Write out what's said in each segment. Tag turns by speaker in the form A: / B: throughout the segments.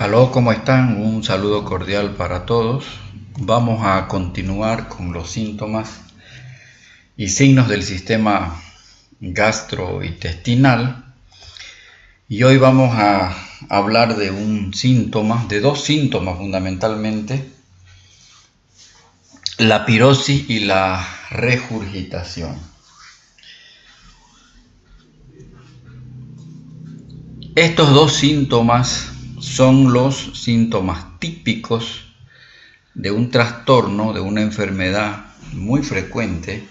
A: Aló, ¿cómo están? Un saludo cordial para todos. Vamos a continuar con los síntomas y signos del sistema gastrointestinal. Y hoy vamos a hablar de dos síntomas fundamentalmente: la pirosis y la regurgitación. Estos dos síntomas son los síntomas típicos de un trastorno, de una enfermedad muy frecuente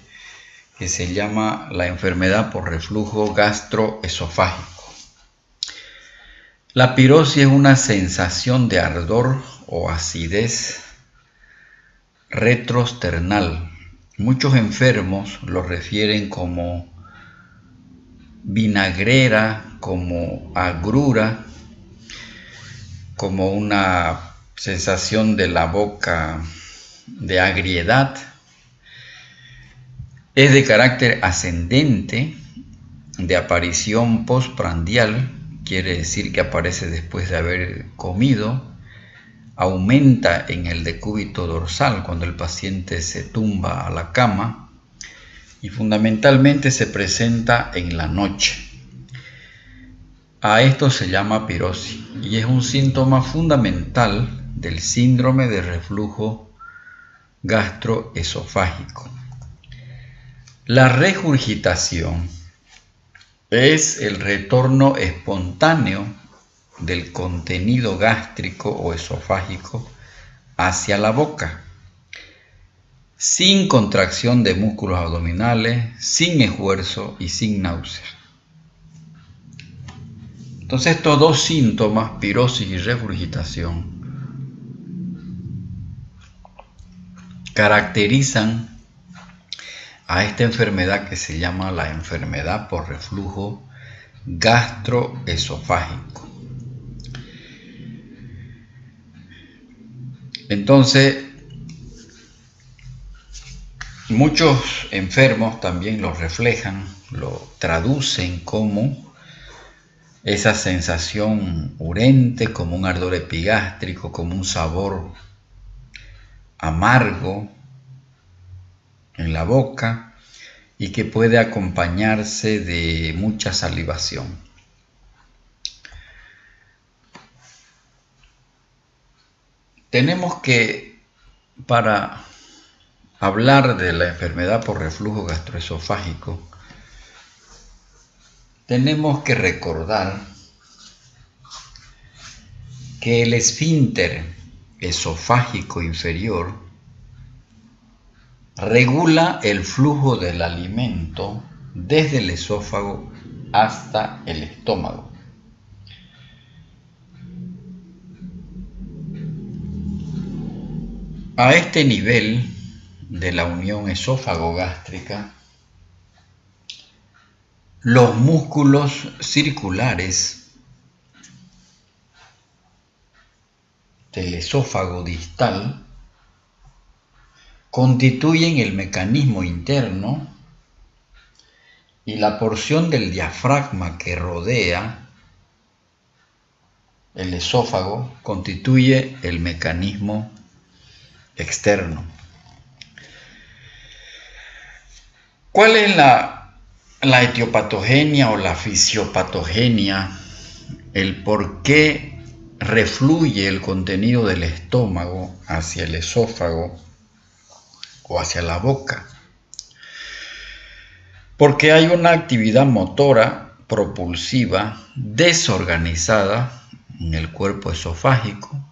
A: que se llama la enfermedad por reflujo gastroesofágico. La pirosis es una sensación de ardor o acidez retrosternal. Muchos enfermos lo refieren como vinagrera, como agrura, como una sensación de la boca de agriedad. Es de carácter ascendente, de aparición postprandial, quiere decir que aparece después de haber comido. Aumenta en el decúbito dorsal cuando el paciente se tumba a la cama y fundamentalmente se presenta en la noche. A esto se llama pirosis y es un síntoma fundamental del síndrome de reflujo gastroesofágico. La regurgitación es el retorno espontáneo del contenido gástrico o esofágico hacia la boca, sin contracción de músculos abdominales, sin esfuerzo y sin náusea. Entonces, estos dos síntomas, pirosis y regurgitación, caracterizan a esta enfermedad que se llama la enfermedad por reflujo gastroesofágico. Entonces, muchos enfermos también lo reflejan, lo traducen como esa sensación urente, como un ardor epigástrico, como un sabor amargo en la boca y que puede acompañarse de mucha salivación. Tenemos que, para hablar de la enfermedad por reflujo gastroesofágico, tenemos que recordar que el esfínter esofágico inferior regula el flujo del alimento desde el esófago hasta el estómago. A este nivel de la unión esófago-gástrica, los músculos circulares del esófago distal constituyen el mecanismo interno y la porción del diafragma que rodea el esófago constituye el mecanismo externo. ¿Cuál es la etiopatogenia o la fisiopatogenia? El por qué refluye el contenido del estómago hacia el esófago o hacia la boca. Porque hay una actividad motora propulsiva desorganizada en el cuerpo esofágico.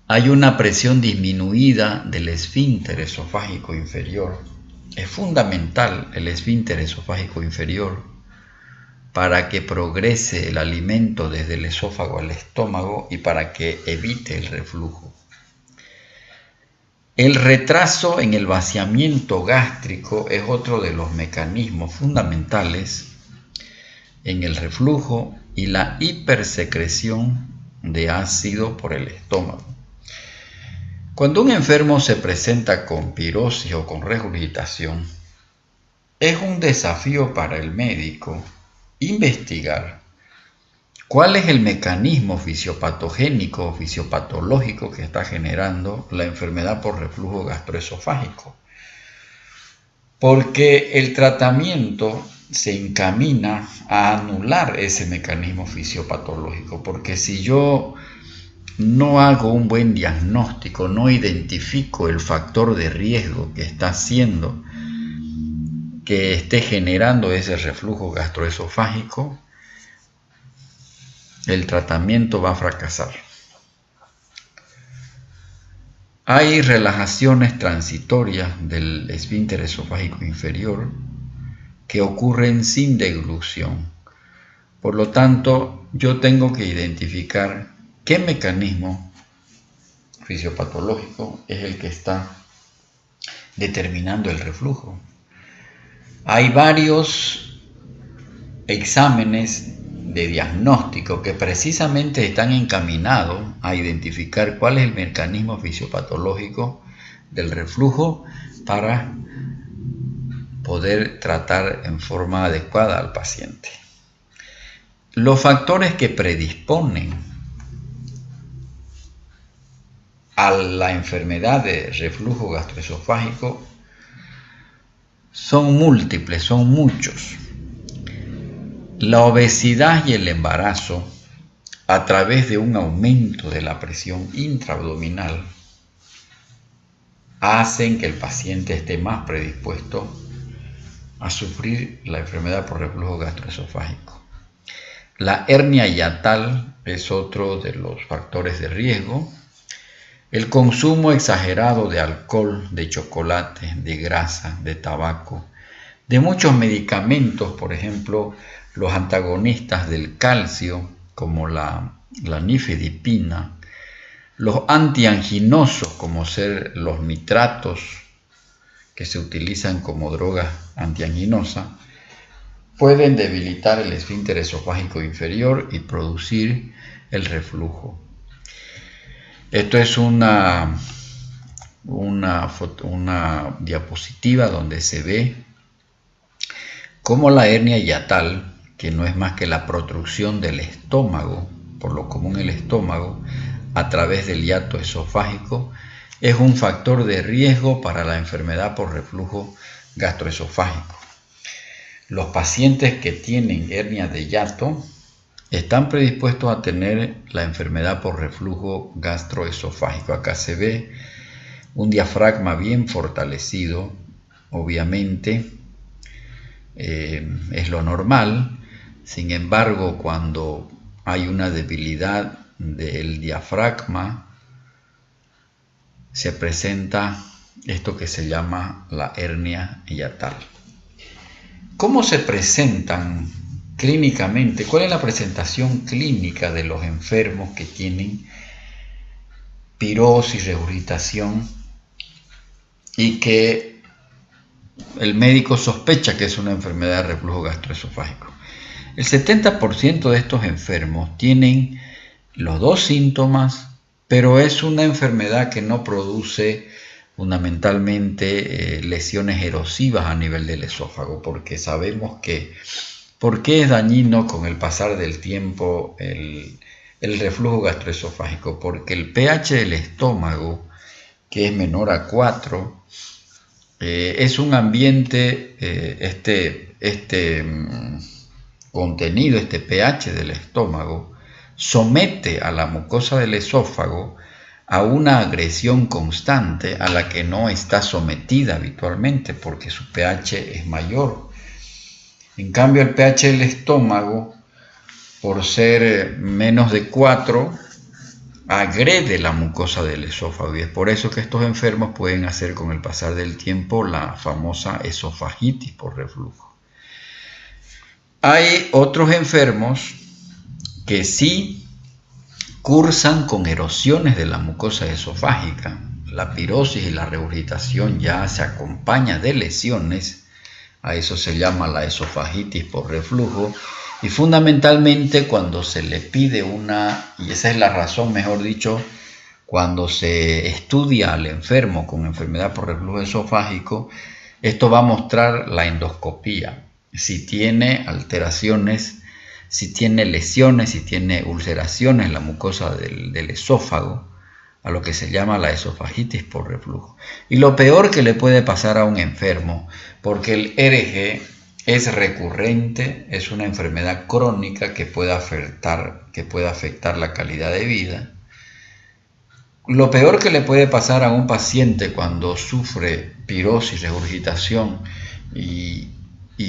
A: Hay una presión disminuida del esfínter esofágico inferior. Es fundamental el esfínter esofágico inferior para que progrese el alimento desde el esófago al estómago y para que evite el reflujo. El retraso en el vaciamiento gástrico es otro de los mecanismos fundamentales en el reflujo y la hipersecreción de ácido por el estómago. Cuando un enfermo se presenta con pirosis o con regurgitación, es un desafío para el médico investigar ¿Cuál es el mecanismo fisiopatogénico o fisiopatológico que está generando la enfermedad por reflujo gastroesofágico? Porque el tratamiento se encamina a anular ese mecanismo fisiopatológico, porque si yo no hago un buen diagnóstico, no identifico el factor de riesgo que está haciendo que esté generando ese reflujo gastroesofágico, el tratamiento va a fracasar. Hay relajaciones transitorias del esfínter esofágico inferior que ocurren sin deglución. Por lo tanto, yo tengo que identificar qué mecanismo fisiopatológico es el que está determinando el reflujo. Hay varios exámenes de diagnóstico que precisamente están encaminados a identificar cuál es el mecanismo fisiopatológico del reflujo para poder tratar en forma adecuada al paciente. Los factores que predisponen a la enfermedad de reflujo gastroesofágico son múltiples, son muchos. La obesidad y el embarazo, a través de un aumento de la presión intraabdominal, hacen que el paciente esté más predispuesto a sufrir la enfermedad por reflujo gastroesofágico. La hernia hiatal es otro de los factores de riesgo. El consumo exagerado de alcohol, de chocolate, de grasa, de tabaco, de muchos medicamentos, por ejemplo, los antagonistas del calcio, como la nifedipina, los antianginosos, como ser los nitratos, que se utilizan como droga antianginosa, pueden debilitar el esfínter esofágico inferior y producir el reflujo. Esto es una diapositiva donde se ve cómo la hernia hiatal, que no es más que la protrusión del estómago, por lo común el estómago, a través del hiato esofágico, es un factor de riesgo para la enfermedad por reflujo gastroesofágico. Los pacientes que tienen hernia de hiato están predispuestos a tener la enfermedad por reflujo gastroesofágico. Acá se ve un diafragma bien fortalecido, obviamente es lo normal. Sin embargo, cuando hay una debilidad del diafragma, se presenta esto que se llama la hernia hiatal. ¿Cómo se presentan clínicamente? ¿Cuál es la presentación clínica de los enfermos que tienen pirosis, regurgitación y que el médico sospecha que es una enfermedad de reflujo gastroesofágico? El 70% de estos enfermos tienen los dos síntomas, pero es una enfermedad que no produce fundamentalmente lesiones erosivas a nivel del esófago, porque sabemos que ¿por qué es dañino con el pasar del tiempo el reflujo gastroesofágico? Porque el pH del estómago, que es menor a 4, es un ambiente, contenido, este pH del estómago, somete a la mucosa del esófago a una agresión constante a la que no está sometida habitualmente porque su pH es mayor. En cambio, el pH del estómago, por ser menos de 4, agrede la mucosa del esófago, y es por eso que estos enfermos pueden hacer con el pasar del tiempo la famosa esofagitis por reflujo. Hay otros enfermos que sí cursan con erosiones de la mucosa esofágica. La pirosis y la regurgitación ya se acompaña de lesiones. A eso se llama la esofagitis por reflujo. Y fundamentalmente cuando se le pide y esa es la razón, mejor dicho, cuando se estudia al enfermo con enfermedad por reflujo esofágico, esto va a mostrar la endoscopía. Si tiene alteraciones si tiene lesiones, si tiene ulceraciones en la mucosa del esófago, a lo que se llama la esofagitis por reflujo. Y lo peor que le puede pasar a un enfermo, porque el RG es recurrente, es una enfermedad crónica que puede afectar la calidad de vida. Lo peor que le puede pasar a un paciente cuando sufre pirosis, regurgitación y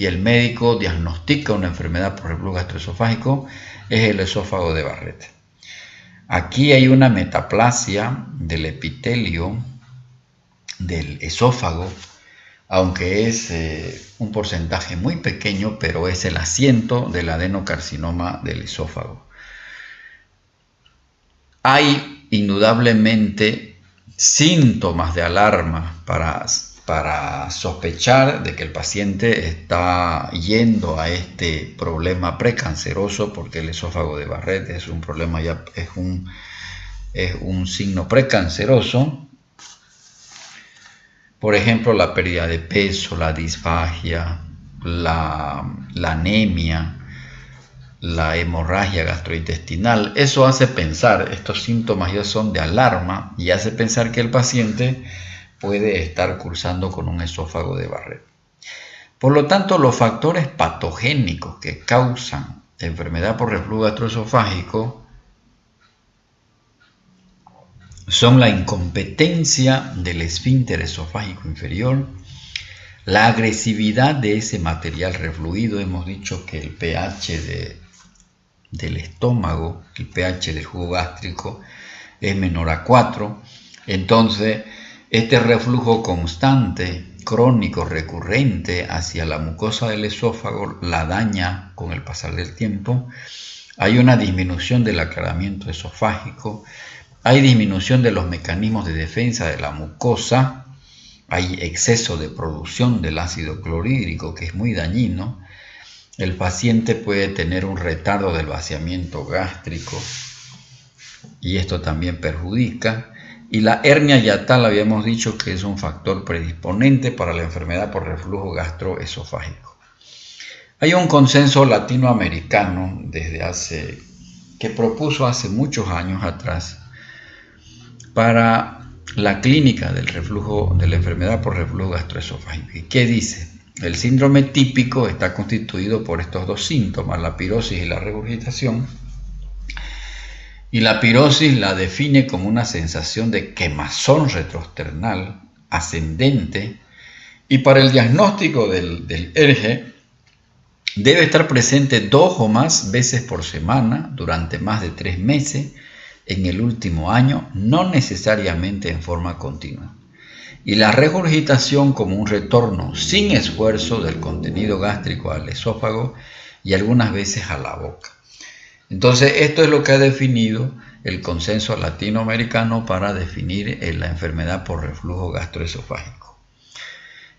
A: el médico diagnostica una enfermedad por reflujo gastroesofágico es el esófago de Barrett. Aquí hay una metaplasia del epitelio del esófago, aunque es un porcentaje muy pequeño, pero es el asiento del adenocarcinoma del esófago. Hay indudablemente síntomas de alarma para sospechar de que el paciente está yendo a este problema precanceroso, porque el esófago de Barrett es un problema ya, es un signo precanceroso. Por ejemplo, la pérdida de peso, la disfagia, la anemia, la hemorragia gastrointestinal. Eso hace pensar, estos síntomas ya son de alarma y hace pensar que el paciente puede estar cursando con un esófago de Barrett. Por lo tanto, los factores patogénicos que causan enfermedad por reflujo gastroesofágico son la incompetencia del esfínter esofágico inferior, la agresividad de ese material refluido. Hemos dicho que el pH del estómago, el pH del jugo gástrico es menor a 4. Entonces, este reflujo constante, crónico, recurrente hacia la mucosa del esófago la daña con el pasar del tiempo. Hay una disminución del aclaramiento esofágico, hay disminución de los mecanismos de defensa de la mucosa, hay exceso de producción del ácido clorhídrico, que es muy dañino. El paciente puede tener un retardo del vaciamiento gástrico y esto también perjudica. Y la hernia yatal habíamos dicho que es un factor predisponente para la enfermedad por reflujo gastroesofágico. Hay un consenso latinoamericano que propuso hace muchos años atrás para la clínica del reflujo, de la enfermedad por reflujo gastroesofágico. ¿Y qué dice? El síndrome típico está constituido por estos dos síntomas, la pirosis y la regurgitación. Y la pirosis la define como una sensación de quemazón retroesternal ascendente, y para el diagnóstico del RG debe estar presente 2 o más veces por semana durante más de 3 meses en el último año, no necesariamente en forma continua. Y la regurgitación como un retorno sin esfuerzo del contenido gástrico al esófago y algunas veces a la boca. Entonces, esto es lo que ha definido el consenso latinoamericano para definir la enfermedad por reflujo gastroesofágico.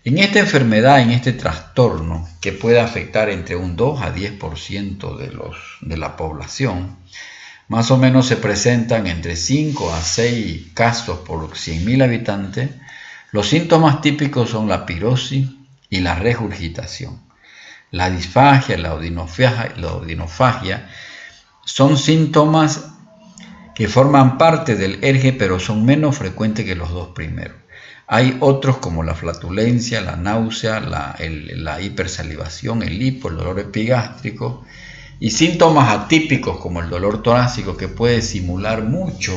A: En esta enfermedad, en este trastorno, que puede afectar entre un 2 a 10% de la población, más o menos se presentan entre 5 a 6 casos por 100.000 habitantes. Los síntomas típicos son la pirosis y la regurgitación. La disfagia, la odinofagia son síntomas que forman parte del RG, pero son menos frecuentes que los dos primeros. Hay otros como la flatulencia, la náusea, la hipersalivación, el hipo, el dolor epigástrico, y síntomas atípicos como el dolor torácico, que puede simular mucho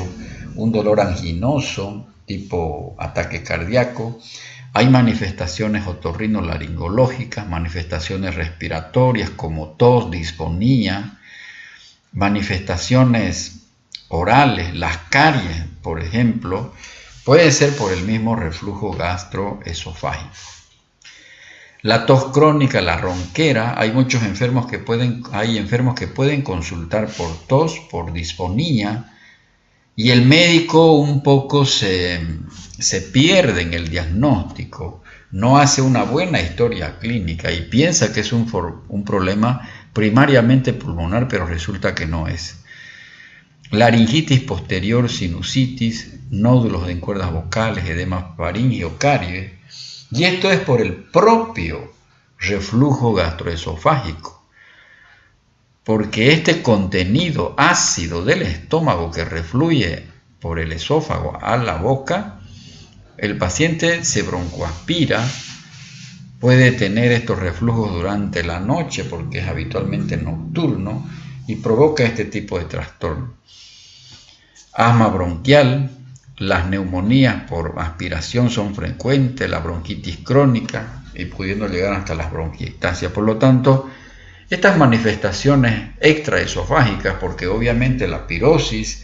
A: un dolor anginoso tipo ataque cardíaco. Hay manifestaciones otorrinolaringológicas, manifestaciones respiratorias como tos, disfonía, manifestaciones orales, las caries, por ejemplo, puede ser por el mismo reflujo gastroesofágico. La tos crónica, la ronquera, hay enfermos que pueden consultar por tos, por disfonía, y el médico un poco se pierde en el diagnóstico, no hace una buena historia clínica y piensa que es un problema primariamente pulmonar, pero resulta que no es. Laringitis posterior, sinusitis, nódulos en cuerdas vocales, edema faríngeo, caries. Y esto es por el propio reflujo gastroesofágico. porque este contenido ácido del estómago que refluye por el esófago a la boca, el paciente se broncoaspira, puede tener estos reflujos durante la noche porque es habitualmente nocturno y provoca este tipo de trastorno. Asma bronquial, las neumonías por aspiración son frecuentes, la bronquitis crónica y pudiendo llegar hasta las bronquiectasias. Por lo tanto, estas manifestaciones extraesofágicas, porque obviamente la pirosis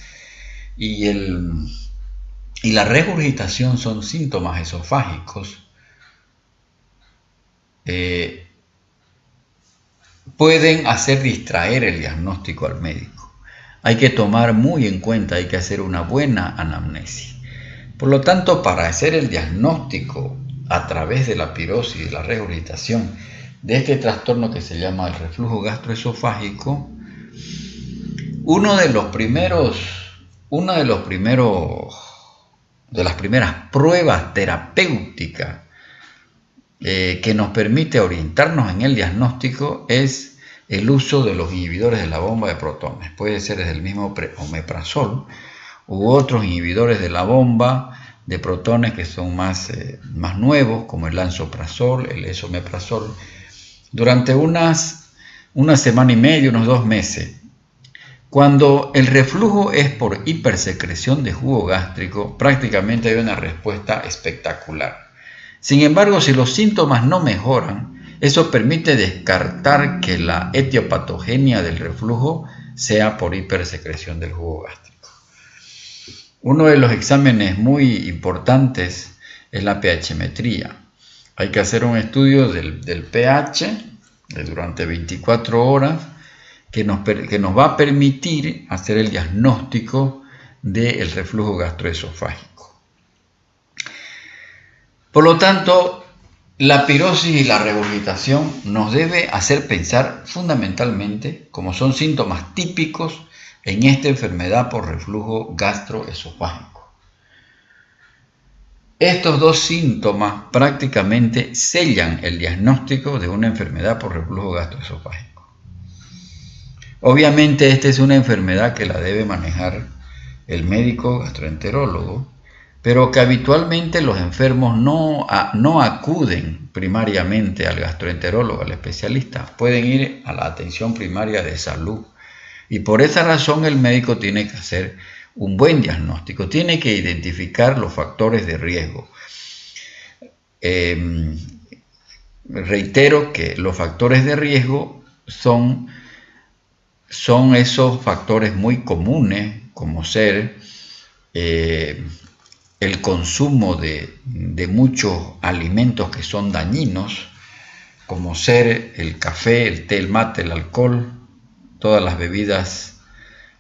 A: y la regurgitación son síntomas esofágicos, pueden hacer distraer el diagnóstico al médico. Hay que tomar muy en cuenta, hay que hacer una buena anamnesis. Por lo tanto, para hacer el diagnóstico a través de la pirosis y la regurgitación de este trastorno que se llama el reflujo gastroesofágico, una de las primeras pruebas terapéuticas que nos permite orientarnos en el diagnóstico es el uso de los inhibidores de la bomba de protones. Puede ser desde el mismo omeprazol u otros inhibidores de la bomba de protones que son más nuevos, como el lansoprazol, el esomeprazol, durante una semana y media, unos 2 meses. Cuando el reflujo es por hipersecreción de jugo gástrico, prácticamente hay una respuesta espectacular. Sin embargo, si los síntomas no mejoran, eso permite descartar que la etiopatogenia del reflujo sea por hipersecreción del jugo gástrico. Uno de los exámenes muy importantes es la pH-metría. Hay que hacer un estudio del pH durante 24 horas que nos va a permitir hacer el diagnóstico del reflujo gastroesofágico. Por lo tanto, la pirosis y la regurgitación nos debe hacer pensar fundamentalmente, como son síntomas típicos, en esta enfermedad por reflujo gastroesofágico. Estos dos síntomas prácticamente sellan el diagnóstico de una enfermedad por reflujo gastroesofágico. Obviamente esta es una enfermedad que la debe manejar el médico gastroenterólogo, pero que habitualmente los enfermos no acuden primariamente al gastroenterólogo, al especialista, pueden ir a la atención primaria de salud. Y por esa razón el médico tiene que hacer un buen diagnóstico, tiene que identificar los factores de riesgo. Reitero que los factores de riesgo son esos factores muy comunes, como ser el consumo de muchos alimentos que son dañinos, como ser el café, el té, el mate, el alcohol, todas las bebidas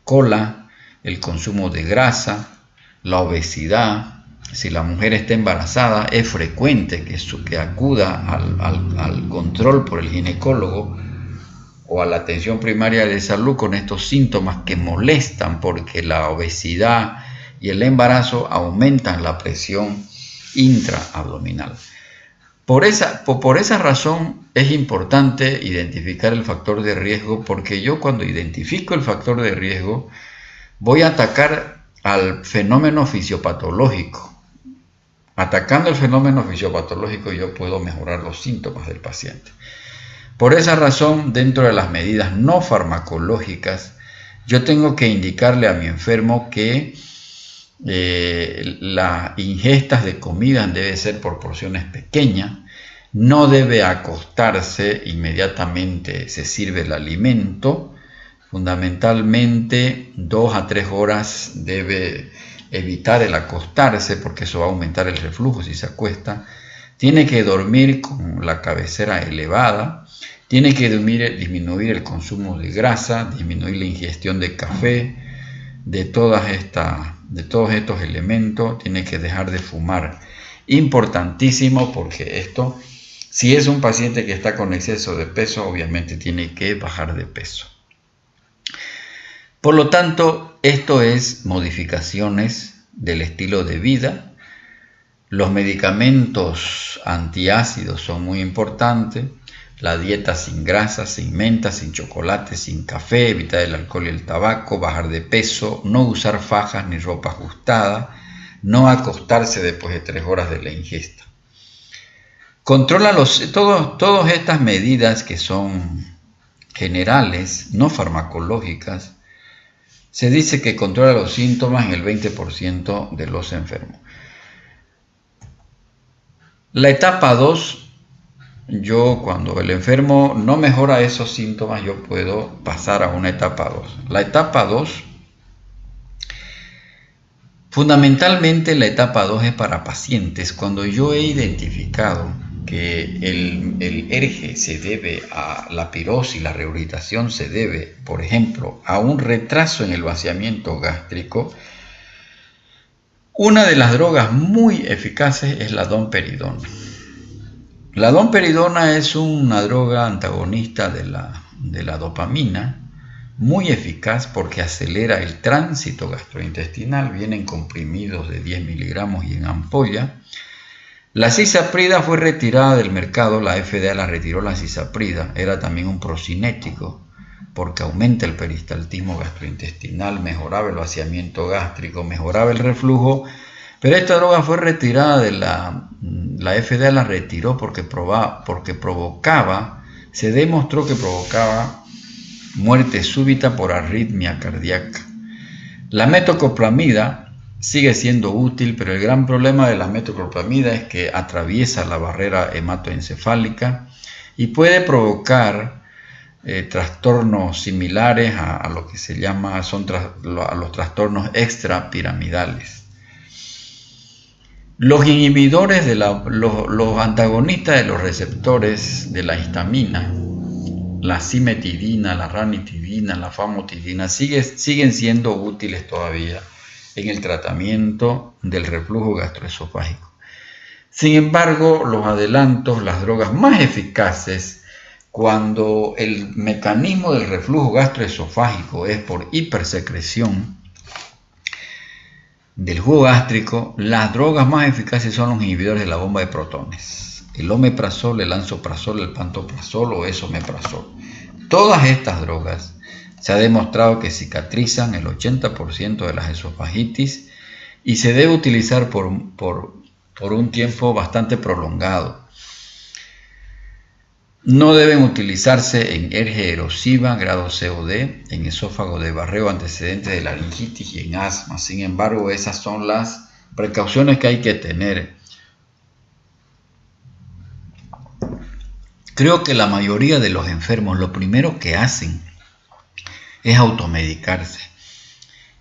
A: cola, el consumo de grasa, la obesidad. Si la mujer está embarazada, es frecuente que acuda al control por el ginecólogo o a la atención primaria de salud con estos síntomas que molestan, porque la obesidad y el embarazo aumentan la presión intraabdominal. Por esa razón es importante identificar el factor de riesgo, porque yo cuando identifico el factor de riesgo voy a atacar al fenómeno fisiopatológico. Atacando el fenómeno fisiopatológico yo puedo mejorar los síntomas del paciente. Por esa razón, dentro de las medidas no farmacológicas, yo tengo que indicarle a mi enfermo que las ingestas de comida deben ser por porciones pequeñas, no debe acostarse inmediatamente se sirve el alimento, fundamentalmente 2 a 3 horas debe evitar el acostarse porque eso va a aumentar el reflujo si se acuesta, tiene que dormir con la cabecera elevada, tiene que disminuir el consumo de grasa, disminuir la ingestión de café, de todos estos elementos, tiene que dejar de fumar. Importantísimo, porque esto, si es un paciente que está con exceso de peso, obviamente tiene que bajar de peso. Por lo tanto, esto es modificaciones del estilo de vida. Los medicamentos antiácidos son muy importantes. la dieta sin grasa, sin menta, sin chocolate, sin café, evitar el alcohol y el tabaco, bajar de peso, no usar fajas ni ropa ajustada, no acostarse después de 3 horas de la ingesta. Controla todas estas medidas que son generales, no farmacológicas. Se dice que controla los síntomas en el 20% de los enfermos. La etapa 2, cuando el enfermo no mejora esos síntomas, yo puedo pasar a una etapa 2. La etapa 2, fundamentalmente la etapa 2 es para pacientes. Cuando yo he identificado que el ERGE se debe a la pirosis, la regurgitación se debe, por ejemplo, a un retraso en el vaciamiento gástrico, una de las drogas muy eficaces es la domperidona. La domperidona es una droga antagonista de la dopamina, muy eficaz porque acelera el tránsito gastrointestinal, vienen comprimidos de 10 miligramos y en ampolla. La cisaprida fue retirada del mercado, la FDA la retiró, la cisaprida, era también un procinético porque aumenta el peristaltismo gastrointestinal, mejoraba el vaciamiento gástrico, mejoraba el reflujo, pero esta droga fue retirada de la FDA la retiró porque provocaba, se demostró que provocaba muerte súbita por arritmia cardíaca. La metoclopramida sigue siendo útil, pero el gran problema de la metoclopramida es que atraviesa la barrera hematoencefálica y puede provocar trastornos similares a lo que se llama, a los trastornos extrapiramidales. Los inhibidores, los antagonistas de los receptores de la histamina, la cimetidina, la ranitidina, la famotidina, siguen siendo útiles todavía en el tratamiento del reflujo gastroesofágico. Sin embargo, los adelantos, las drogas más eficaces, cuando el mecanismo del reflujo gastroesofágico es por hipersecreción del jugo gástrico, las drogas más eficaces son los inhibidores de la bomba de protones. El omeprazol, el lansoprazol, el pantoprazol o esomeprazol. Todas estas drogas se ha demostrado que cicatrizan el 80% de las esofagitis y se debe utilizar por un tiempo bastante prolongado. No deben utilizarse en ERGE erosiva, grado C o D, en esófago de barreo antecedente de laringitis y en asma. Sin embargo, esas son las precauciones que hay que tener. Creo que la mayoría de los enfermos lo primero que hacen es automedicarse.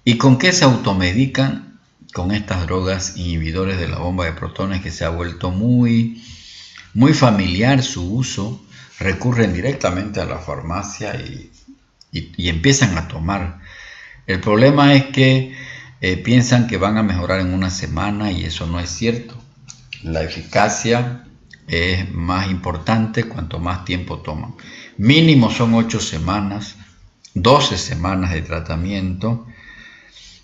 A: ¿Y con qué se automedican? Con estas drogas inhibidores de la bomba de protones que se ha vuelto muy familiar su uso. Recurren directamente a la farmacia y empiezan a tomar. El problema es que piensan que van a mejorar en una semana y eso no es cierto. La eficacia es más importante cuanto más tiempo toman. Mínimo son 8 semanas, 12 semanas de tratamiento.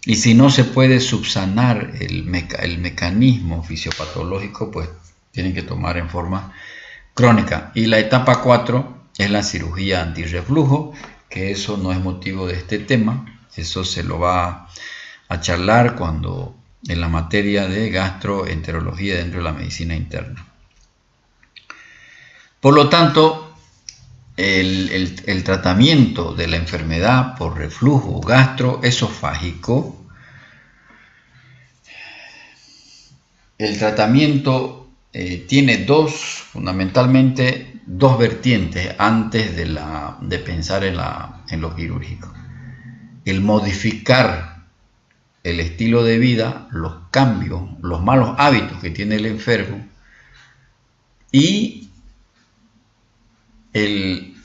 A: Y si no se puede subsanar el mecanismo fisiopatológico, pues tienen que tomar en forma crónica. Y la etapa 4 es la cirugía antirreflujo, que eso no es motivo de este tema, eso se lo va a charlar cuando en la materia de gastroenterología dentro de la medicina interna. Por lo tanto, el tratamiento de la enfermedad por reflujo gastroesofágico, el tratamiento tiene fundamentalmente dos vertientes antes de pensar en lo quirúrgico. El modificar el estilo de vida, los cambios, los malos hábitos que tiene el enfermo y el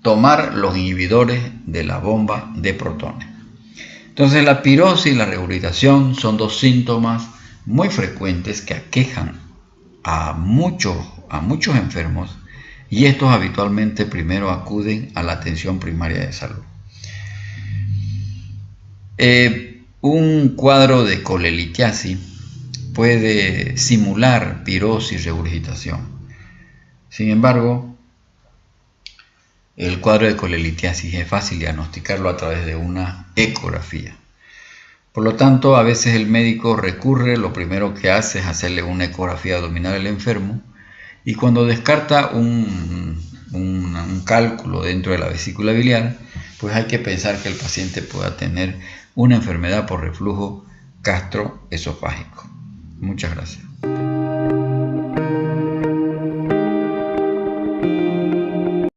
A: tomar los inhibidores de la bomba de protones. Entonces la pirosis y la regurgitación son dos síntomas muy frecuentes que aquejan a muchos enfermos y estos habitualmente primero acuden a la atención primaria de salud. Un cuadro de colelitiasis puede simular pirosis y regurgitación. Sin embargo, El cuadro de colelitiasis es fácil diagnosticarlo a través de una ecografía. Por lo tanto, a veces el médico recurre, lo primero que hace es hacerle una ecografía abdominal al enfermo, y cuando descarta un cálculo dentro de la vesícula biliar, pues hay que pensar que el paciente pueda tener una enfermedad por reflujo gastroesofágico. Muchas gracias.